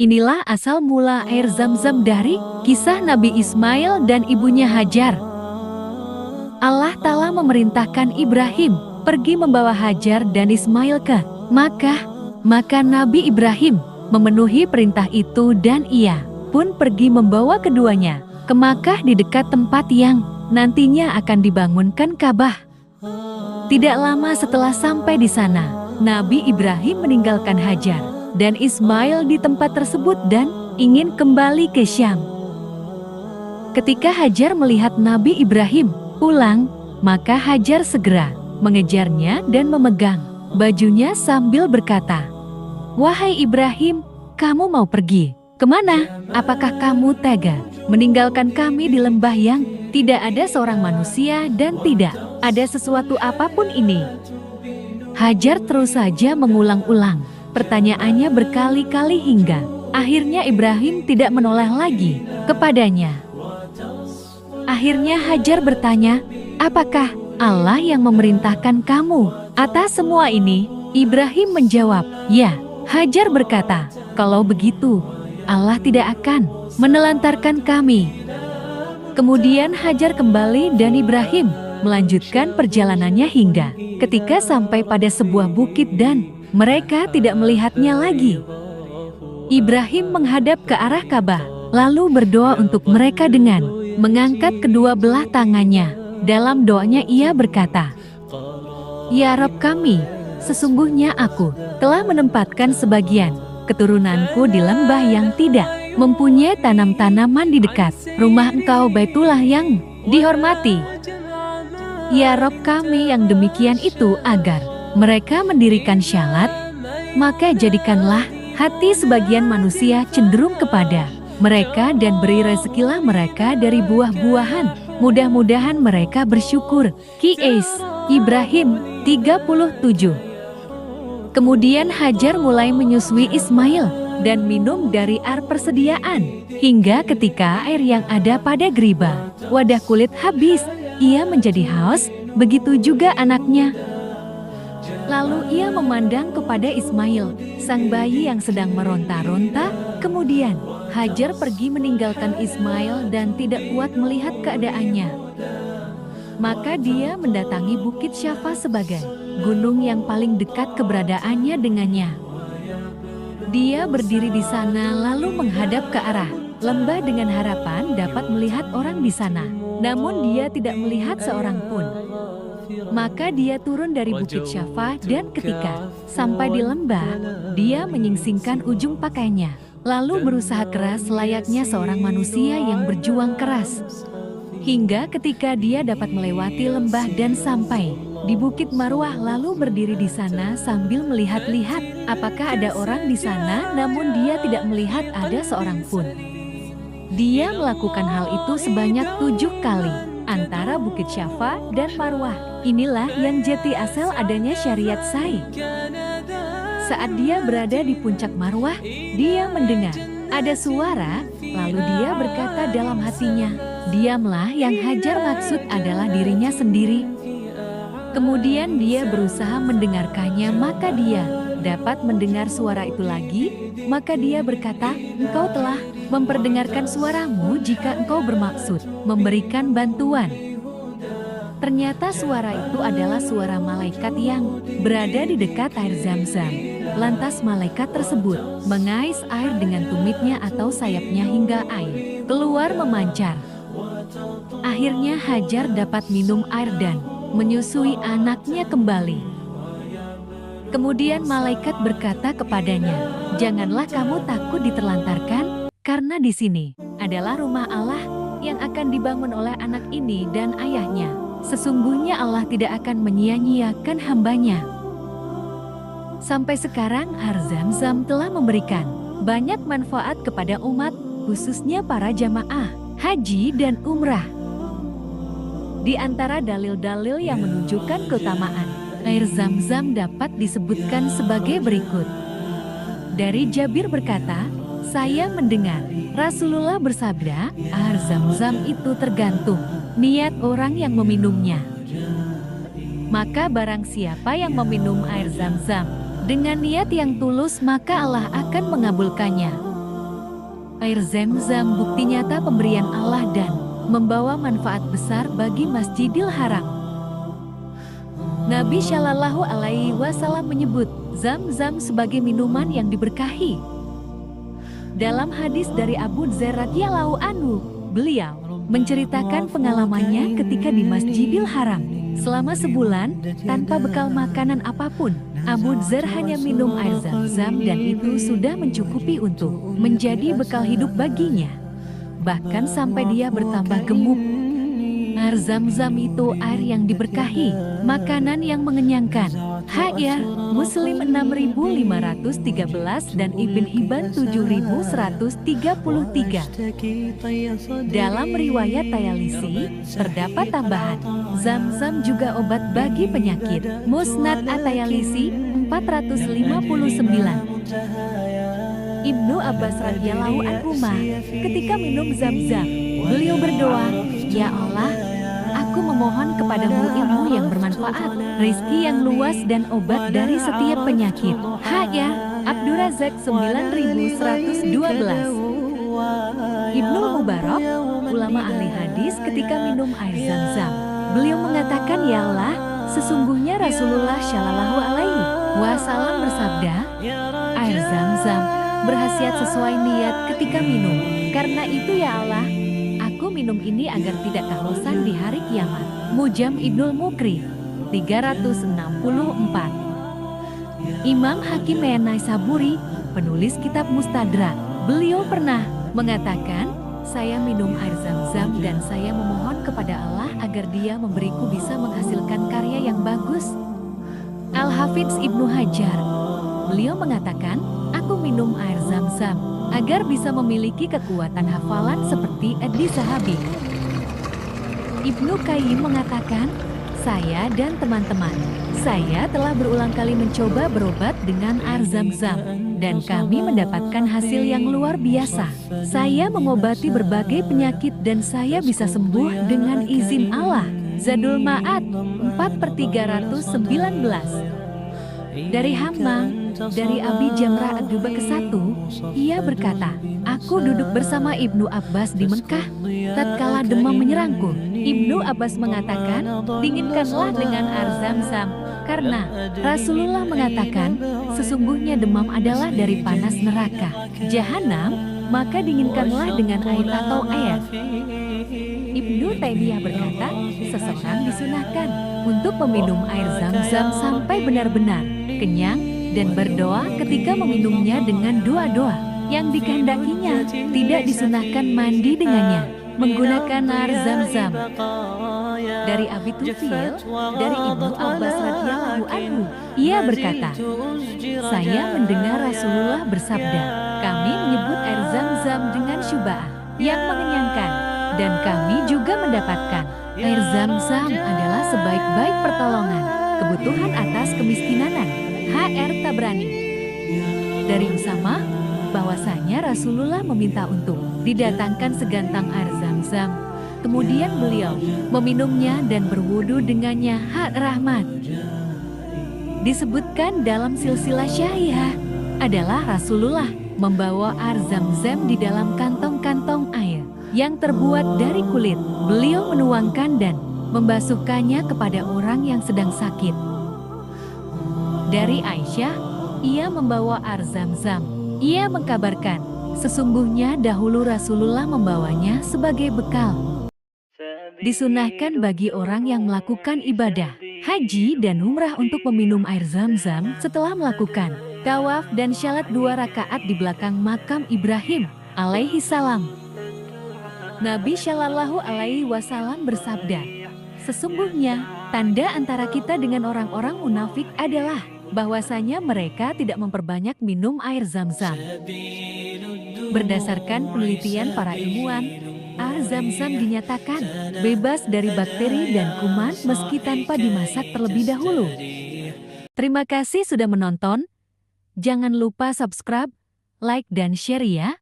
Inilah asal mula air Zam-Zam dari kisah Nabi Ismail dan ibunya Hajar. Allah Ta'ala memerintahkan Ibrahim pergi membawa Hajar dan Ismail ke Makkah. Maka Nabi Ibrahim memenuhi perintah itu dan ia pun pergi membawa keduanya ke Makkah di dekat tempat yang nantinya akan dibangunkan Ka'bah. Tidak lama setelah sampai di sana, Nabi Ibrahim meninggalkan Hajar dan Ismail di tempat tersebut dan ingin kembali ke Syam. Ketika Hajar melihat Nabi Ibrahim pulang, maka Hajar segera mengejarnya dan memegang bajunya sambil berkata, "Wahai Ibrahim, kamu mau pergi kemana? Apakah kamu tega meninggalkan kami di lembah yang tidak ada seorang manusia dan tidak ada sesuatu apapun ini?" Hajar terus saja mengulang-ulang pertanyaannya berkali-kali hingga akhirnya Ibrahim tidak menoleh lagi kepadanya. Akhirnya Hajar bertanya, "Apakah Allah yang memerintahkan kamu atas semua ini?" Ibrahim menjawab, "Ya." Hajar berkata, "Kalau begitu, Allah tidak akan menelantarkan kami." Kemudian Hajar kembali dan Ibrahim melanjutkan perjalanannya hingga ketika sampai pada sebuah bukit dan mereka tidak melihatnya lagi. Ibrahim menghadap ke arah Ka'bah, lalu berdoa untuk mereka dengan mengangkat kedua belah tangannya. Dalam doanya ia berkata, "Ya Rabb kami, sesungguhnya aku telah menempatkan sebagian keturunanku di lembah yang tidak mempunyai tanam-tanaman di dekat rumah Engkau Baitullah yang dihormati. Ya Rabb kami yang demikian itu agar mereka mendirikan syalat, maka jadikanlah hati sebagian manusia cenderung kepada mereka dan beri rezekilah mereka dari buah-buahan. Mudah-mudahan mereka bersyukur." Qis. Ibrahim 37. Kemudian Hajar mulai menyusui Ismail dan minum dari air persediaan hingga ketika air yang ada pada geriba wadah kulit habis, ia menjadi haus, begitu juga anaknya. Lalu ia memandang kepada Ismail, sang bayi yang sedang meronta-ronta. Kemudian Hajar pergi meninggalkan Ismail dan tidak kuat melihat keadaannya. Maka dia mendatangi Bukit Syafa sebagai gunung yang paling dekat keberadaannya dengannya. Dia berdiri di sana lalu menghadap ke arah lembah dengan harapan dapat melihat orang di sana. Namun dia tidak melihat seorang pun. Maka dia turun dari Bukit Syafa dan ketika sampai di lembah, dia menyingsingkan ujung pakainya, lalu berusaha keras layaknya seorang manusia yang berjuang keras. Hingga ketika dia dapat melewati lembah dan sampai di Bukit Marwah lalu berdiri di sana sambil melihat-lihat apakah ada orang di sana, namun dia tidak melihat ada seorang pun. Dia melakukan hal itu sebanyak 7 kali antara Bukit Syafa dan Marwah. Inilah yang jadi asal adanya syariat Sa'i. Saat dia berada di puncak Marwah, dia mendengar ada suara, lalu dia berkata dalam hatinya, "Diamlah, yang Hajar maksud adalah dirinya sendiri." Kemudian dia berusaha mendengarkannya, maka dia dapat mendengar suara itu lagi. Maka dia berkata, "Engkau telah memperdengarkan suaramu jika engkau bermaksud memberikan bantuan." Ternyata suara itu adalah suara malaikat yang berada di dekat air Zam-Zam. Lantas malaikat tersebut mengais air dengan tumitnya atau sayapnya hingga air keluar memancar. Akhirnya Hajar dapat minum air dan menyusui anaknya kembali. Kemudian malaikat berkata kepadanya, "Janganlah kamu takut diterlantarkan, karena di sini adalah rumah Allah yang akan dibangun oleh anak ini dan ayahnya. Sesungguhnya Allah tidak akan menyia-nyiakan hambanya." Sampai sekarang air Zam-Zam telah memberikan banyak manfaat kepada umat, khususnya para jamaah haji dan umrah. Di antara dalil-dalil yang menunjukkan keutamaan air Zam-Zam dapat disebutkan sebagai berikut. Dari Jabir berkata, "Saya mendengar Rasulullah bersabda, air Zam-Zam itu tergantung niat orang yang meminumnya. Maka barang siapa yang meminum air Zam-Zam dengan niat yang tulus, maka Allah akan mengabulkannya." Air Zam-Zam bukti nyata pemberian Allah dan membawa manfaat besar bagi Masjidil Haram. Nabi Shallallahu Alaihi Wasallam menyebut Zam-Zam sebagai minuman yang diberkahi. Dalam hadis dari Abu Dzar radhiyallahu anhu, beliau menceritakan pengalamannya ketika di Masjidil Haram. Selama sebulan, tanpa bekal makanan apapun, Abu Dzar hanya minum air Zam-Zam dan itu sudah mencukupi untuk menjadi bekal hidup baginya. Bahkan sampai dia bertambah gemuk. Air Zam-Zam itu air yang diberkahi, makanan yang mengenyangkan. Hadis Muslim 6513 dan Ibn Hibban 7133. Dalam riwayat Tayalisi, terdapat tambahan, Zam-Zam juga obat bagi penyakit. Musnad At-Tayalisi 459. Ibnu Abbas radhiyallahu anhu ketika minum Zam-Zam, beliau berdoa, "Ya Allah, aku memohon kepadamu ilmu yang bermanfaat, rizki yang luas dan obat dari setiap penyakit." Hadis Abdurrazak 9112. Ibnu Mubarak, ulama ahli hadis ketika minum air Zam-Zam, beliau mengatakan, "Ya Allah, sesungguhnya Rasulullah Shallallahu Alaihi Wasallam bersabda, air Zam-Zam berkhasiat sesuai niat ketika minum. Karena itu ya Allah, aku minum ini agar tidak kehausan di hari kiamat." Mujam Ibnul Mukri 364. Imam Hakim An-Naisaburi, penulis kitab Mustadrak, beliau pernah mengatakan, "Saya minum air Zam-Zam dan saya memohon kepada Allah agar Dia memberiku bisa menghasilkan karya yang bagus." Al-Hafidz Ibnu Hajar, beliau mengatakan, "Aku minum air Zam-Zam agar bisa memiliki kekuatan hafalan seperti Adi Sahabi." Ibnu Qayyim mengatakan, "Saya dan teman-teman, saya telah berulang kali mencoba berobat dengan air Zam-Zam dan kami mendapatkan hasil yang luar biasa. Saya mengobati berbagai penyakit dan saya bisa sembuh dengan izin Allah." Zadul Ma'ad 4/319. Dari Hammam, dari Abi Jamrah Ad-Duba ke-1, ia berkata, "Aku duduk bersama Ibnu Abbas di Mekah, tatkala demam menyerangku. Ibnu Abbas mengatakan, dinginkanlah dengan air Zam-Zam, karena Rasulullah mengatakan, sesungguhnya demam adalah dari panas neraka Jahanam, maka dinginkanlah dengan air atau air." Ibnu Taimiyah berkata, seseorang disunahkan untuk meminum air Zam-Zam sampai benar-benar kenyang dan berdoa ketika meminumnya dengan doa-doa yang dikehendakinya. Tidak disunahkan mandi dengannya menggunakan air Zam-Zam. Dari Abi Tufil, dari Ibnu Abbas radhiyallahu anhu, ia berkata, "Saya mendengar Rasulullah bersabda, kami menyebut air Zam-Zam dengan syuba'ah yang mengenyangkan, dan kami juga mendapatkan air Zam-Zam adalah sebaik-baik pertolongan kebutuhan atas kemiskinan." HR Tabrani. Dari Usama, bahwasanya Rasulullah meminta untuk didatangkan segantang air Zam-Zam. Kemudian beliau meminumnya dan berwudu dengannya. Rahmat. Disebutkan dalam silsilah syahihah adalah Rasulullah membawa air Zam-Zam di dalam kantong-kantong air yang terbuat dari kulit. Beliau menuangkan dan membasuhkannya kepada orang yang sedang sakit. Dari Aisyah, ia membawa air Zam-Zam. Ia mengkabarkan, sesungguhnya dahulu Rasulullah membawanya sebagai bekal. Disunahkan bagi orang yang melakukan ibadah haji dan umrah untuk meminum air Zam-Zam setelah melakukan tawaf dan syalat 2 rakaat di belakang makam Ibrahim alaihi salam. Nabi Shallallahu Alaihi Wasallam bersabda, "Sesungguhnya tanda antara kita dengan orang-orang munafik adalah bahwasanya mereka tidak memperbanyak minum air Zam-Zam." Berdasarkan penelitian para ilmuwan, air Zam-Zam dinyatakan bebas dari bakteri dan kuman meski tanpa dimasak terlebih dahulu. Terima kasih sudah menonton. Jangan lupa subscribe, like, dan share ya.